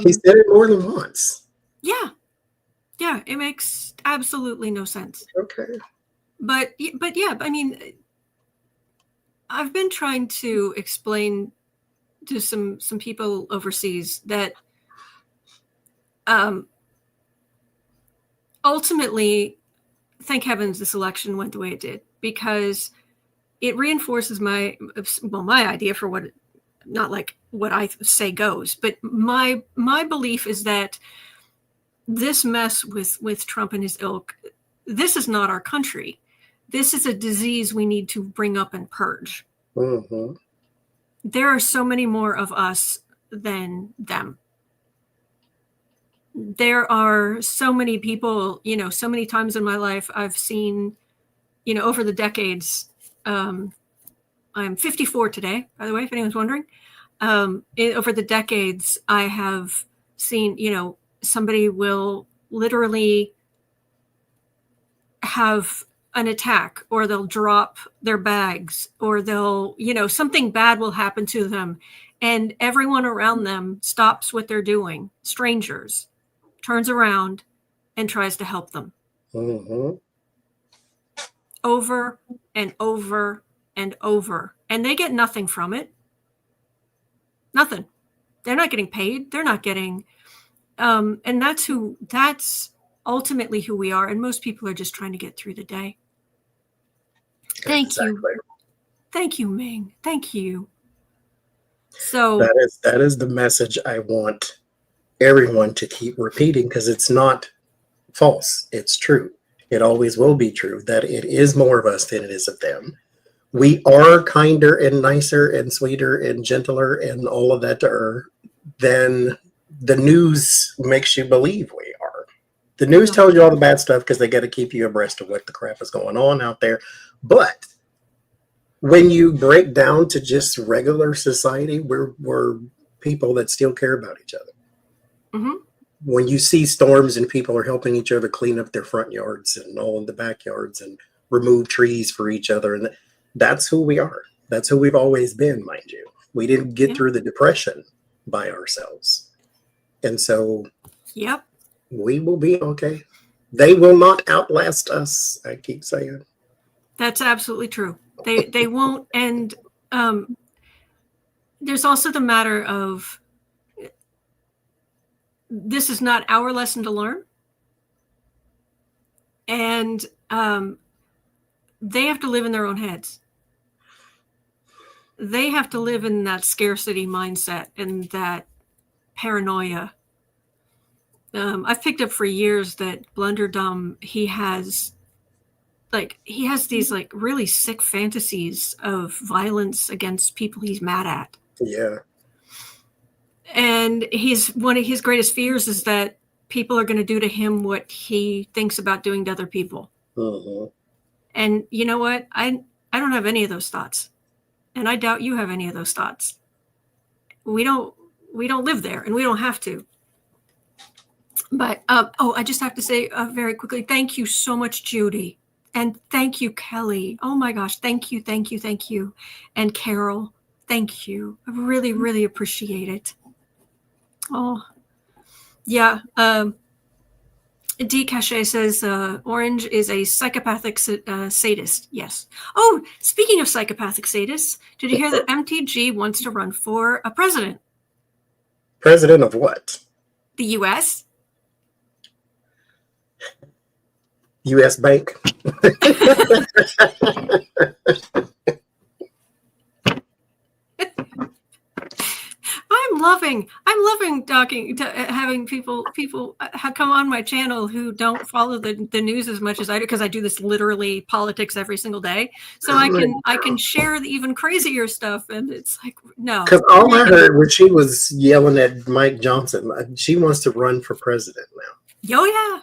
he said it more than once. Yeah, it makes absolutely no sense. Okay. But yeah, I mean, I've been trying to explain to some people overseas that ultimately, thank heavens this election went the way it did, because it reinforces my idea for what, not like what I say goes, but my belief is that this mess with Trump and his ilk, this is not our country. This is a disease we need to bring up and purge. Mm-hmm. There are so many more of us than them. There are so many people, so many times in my life I've seen, over the decades. I'm 54 today, by the way, if anyone's wondering. Over the decades, I have seen, somebody will literally have an attack, or they'll drop their bags, or they'll, something bad will happen to them. And everyone around them stops what they're doing. Strangers, turns around and tries to help them. Mm-hmm. Over and over and over. And they get nothing from it. Nothing. They're not getting paid. They're not getting, and that's ultimately who we are. And most people are just trying to get through the day. Thank you. Thank you, Ming. Thank you. So that is the message I want everyone to keep repeating, because it's not false. It's true. It always will be true that it is more of us than it is of them. We are kinder and nicer and sweeter and gentler and all of that to her than the news makes you believe we are. The news tells you all the bad stuff because they got to keep you abreast of what the crap is going on out there. But when you break down to just regular society, we're people that still care about each other. Mm-hmm. When you see storms and people are helping each other clean up their front yards and all in the backyards and remove trees for each other, and that's who we are. That's who we've always been, mind you. We didn't get through the Depression by ourselves. And so we will be okay. They will not outlast us, I keep saying. That's absolutely true. They won't. And there's also the matter of, this is not our lesson to learn. And they have to live in their own heads. They have to live in that scarcity mindset and that paranoia. I've picked up for years that Blunderdum, he has these like really sick fantasies of violence against people he's mad at. Yeah. And one of his greatest fears is that people are going to do to him what he thinks about doing to other people. Mm-hmm. And you know what? I don't have any of those thoughts. And I doubt you have any of those thoughts. We don't live there, and we don't have to. But, I just have to say very quickly, thank you so much, Judy. And thank you, Kelly. Oh my gosh. Thank you. Thank you. Thank you. And Carol, thank you. I really, really appreciate it. Oh, yeah. D. Cachet says Orange is a psychopathic sadist. Yes. Oh, speaking of psychopathic sadists, did you hear that MTG wants to run for a president? President of what? The U.S.? U.S. Bank. I'm loving having people come on my channel who don't follow the news as much as I do, because I do this literally politics every single day. So I can share the even crazier stuff, and it's like, no. Because all I heard when she was yelling at Mike Johnson, she wants to run for president now. Oh yeah.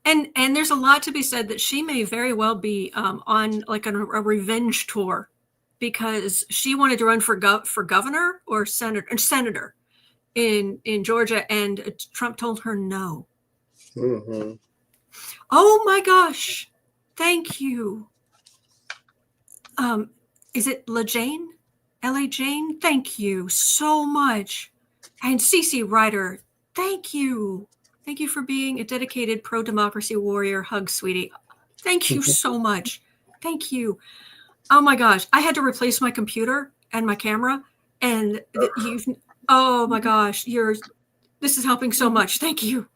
And there's a lot to be said that she may very well be on like a revenge tour, because she wanted to run for governor or senator in Georgia, and Trump told her no. Mm-hmm. Oh my gosh. Thank you. Is it LaJane? L.A. Jane? Thank you so much. And CC Ryder, thank you. Thank you for being a dedicated pro-democracy warrior. Hug, sweetie. Thank you so much. Thank you. Oh my gosh. I had to replace my computer and my camera, and oh my gosh, this is helping so much. Thank you.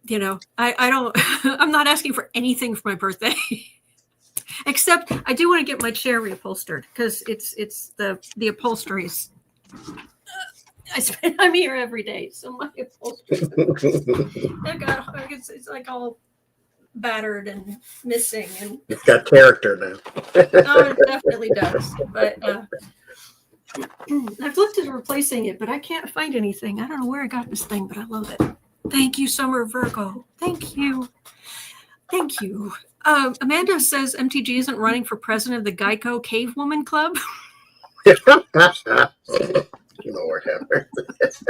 I'm not asking for anything for my birthday, except I do want to get my chair reupholstered, because it's the upholsteries. I'm here every day, so my upholstery. It's like all battered and missing, and It's got character now. oh, it definitely does. But I've looked at replacing it, but I can't find anything. I don't know where I got this thing, but I love it. Thank you, Summer Virgo. Thank you. Thank you. Amanda says MTG isn't running for president of the Geico Cave Woman Club. Lord have mercy.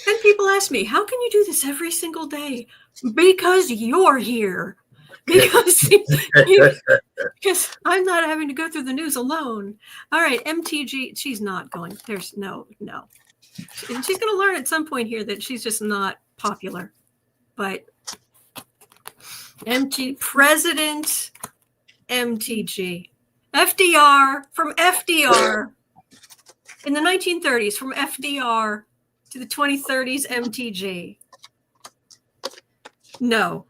And people ask me, how can you do this every single day? Because you're here. Because I'm not having to go through the news alone. All right, MTG, she's not going. There's no. And she's going to learn at some point here that she's just not popular. But President MTG. FDR, from FDR in the 1930s, from FDR to the 2030s MTG. No.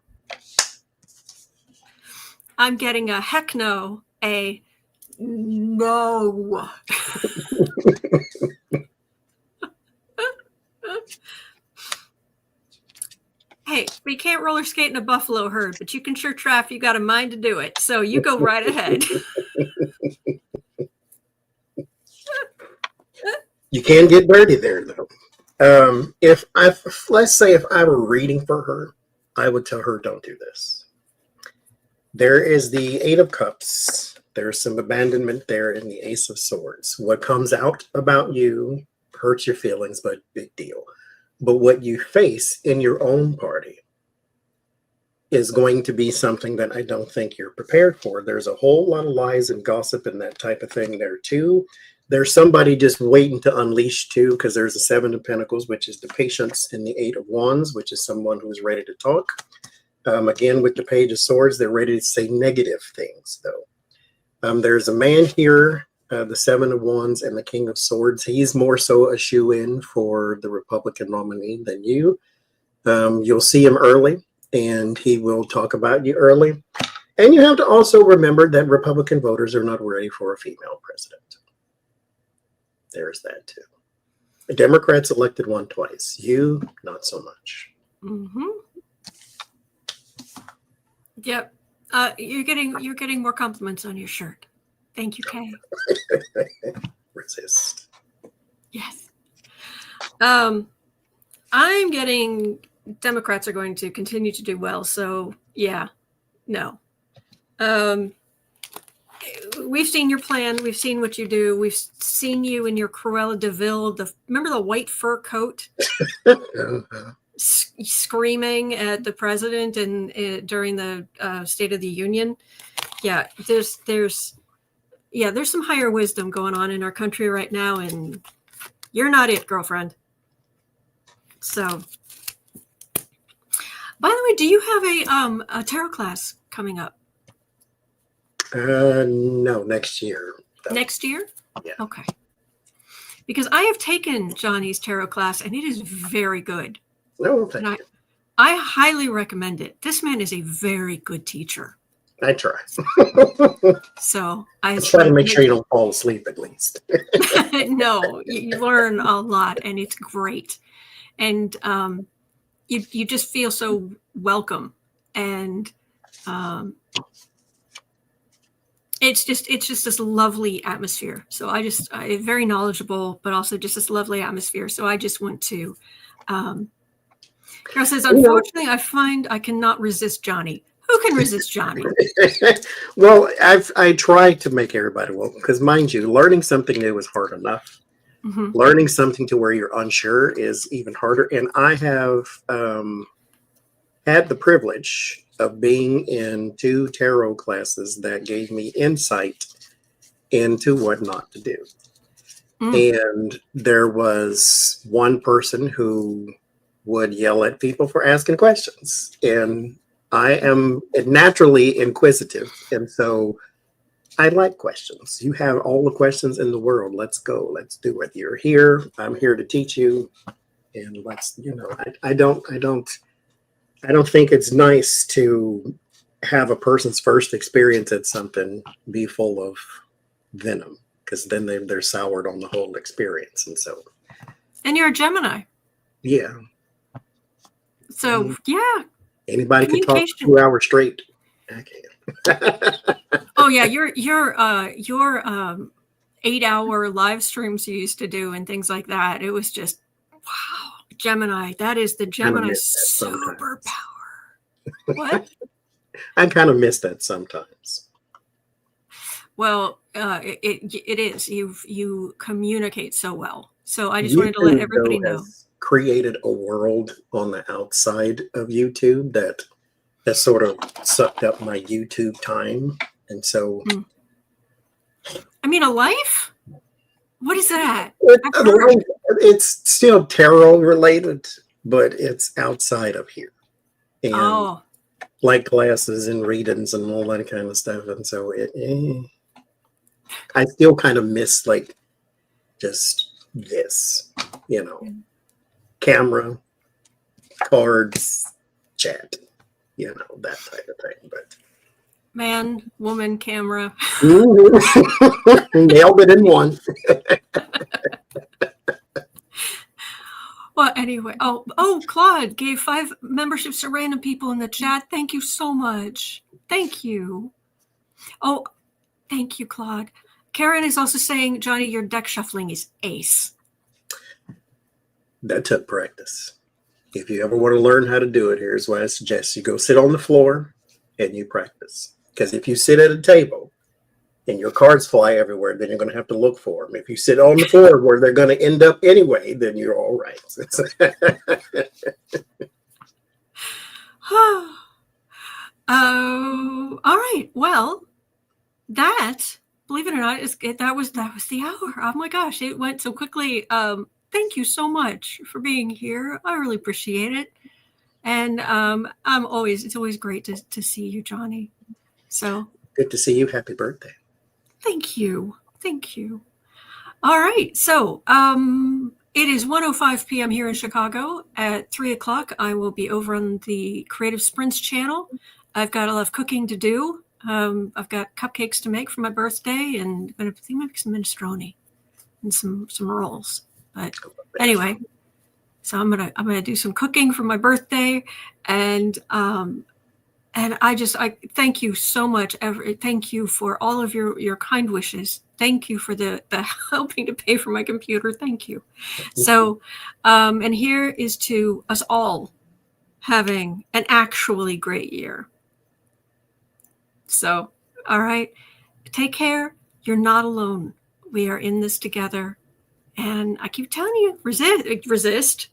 I'm getting a heck no, a no. Hey, we can't roller skate in a buffalo herd, but you can sure try if you got a mind to do it. So you go right ahead. You can get dirty there, though. Let's say if I were reading for her, I would tell her, don't do this. There is the Eight of Cups. There's some abandonment there in the Ace of Swords. What comes out about you hurts your feelings, but big deal. But what you face in your own party is going to be something that I don't think you're prepared for. There's a whole lot of lies and gossip and that type of thing there, too. There's somebody just waiting to unleash, too, because there's the Seven of Pentacles, which is the patience, and the Eight of Wands, which is someone who's ready to talk. Again, with the Page of Swords, they're ready to say negative things, though. There's a man here, the Seven of Wands and the King of Swords. He's more so a shoe-in for the Republican nominee than you. You'll see him early, and he will talk about you early. And you have to also remember that Republican voters are not ready for a female president. There's that, too. The Democrats elected one twice. You, not so much. Mm-hmm. Yep. You're getting more compliments on your shirt. Thank you, Kay. Resist. Yes. I'm getting Democrats are going to continue to do well. So yeah, no. We've seen your plan. We've seen what you do. We've seen you in your Cruella de Vil. Remember the white fur coat? Screaming at the president and during the State of the Union. Yeah, there's some higher wisdom going on in our country right now, and you're not it, girlfriend. So, by the way, do you have a tarot class coming up? No, next year. Next year? Yeah. Okay. Because I have taken Johnny's tarot class, and it is very good. No, thank you. I highly recommend it. This man is a very good teacher. I try. So I try to make sure you don't fall asleep at least. No, you learn a lot, and it's great. And you just feel so welcome, and it's just this lovely atmosphere. So I very knowledgeable, but also just this lovely atmosphere. So I just want to. Carol says, unfortunately, I find I cannot resist Johnny. Who can resist Johnny? Well, I try to make everybody welcome because, mind you, learning something new is hard enough. Mm-hmm. Learning something to where you're unsure is even harder. And I have had the privilege of being in 2 tarot classes that gave me insight into what not to do. And there was one person who would yell at people for asking questions. And I am naturally inquisitive. And so I like questions. You have all the questions in the world. Let's go. Let's do it. You're here. I'm here to teach you. And let's, I don't think it's nice to have a person's first experience at something be full of venom. because then they're soured on the whole experience. And so, And you're a Gemini. yeah. So, yeah. Anybody can talk Communication. 2 hours straight. I can't. Oh, yeah. Your 8-hour live streams you used to do and things like that. It was just, wow. Gemini. That is the Gemini superpower. What? I kind of miss that sometimes. Well, it is. You communicate so well. So I just wanted to let everybody know. Created a world on the outside of YouTube that has sort of sucked up my YouTube time. And so I mean, a life? What is that? It's still tarot related, but it's outside of here. And like classes and readings and all that kind of stuff. And so I still kind of miss like just this, camera, cards, chat, that type of thing. But man, woman, camera. Nailed it in one. Well, anyway, Claude gave 5 memberships to random people in the chat. Thank you so much. Thank you. Oh, thank you, Claude. Karen is also saying, Johnny, your deck shuffling is ace. That took practice. If you ever want to learn how to do it, here's what I suggest. You go sit on the floor and you practice. Because if you sit at a table and your cards fly everywhere, then you're going to have to look for them. If you sit on the floor where they're going to end up anyway, then you're all right. Oh, all right. Well, that, believe it or not, that was the hour. Oh my gosh, it went so quickly. Thank you so much for being here. I really appreciate it. And it's always great to see you, Johnny. So good to see you. Happy birthday. Thank you. All right. So it is 1:05 p.m. here in Chicago. At 3:00, I will be over on the Creative Sprints channel. I've got a lot of cooking to do. I've got cupcakes to make for my birthday, and I'm going to make some minestrone and some rolls. But anyway, so I'm gonna do some cooking for my birthday, and I thank you so much. Thank you for all of your kind wishes. Thank you for the helping to pay for my computer. Thank you. So, and here is to us all having an actually great year. So, all right, take care. You're not alone. We are in this together. And I keep telling you, resist.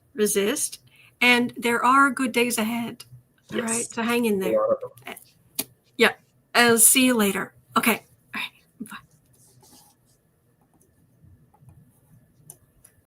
And there are good days ahead. All right, so hang in there. Yeah, I'll see you later. Okay.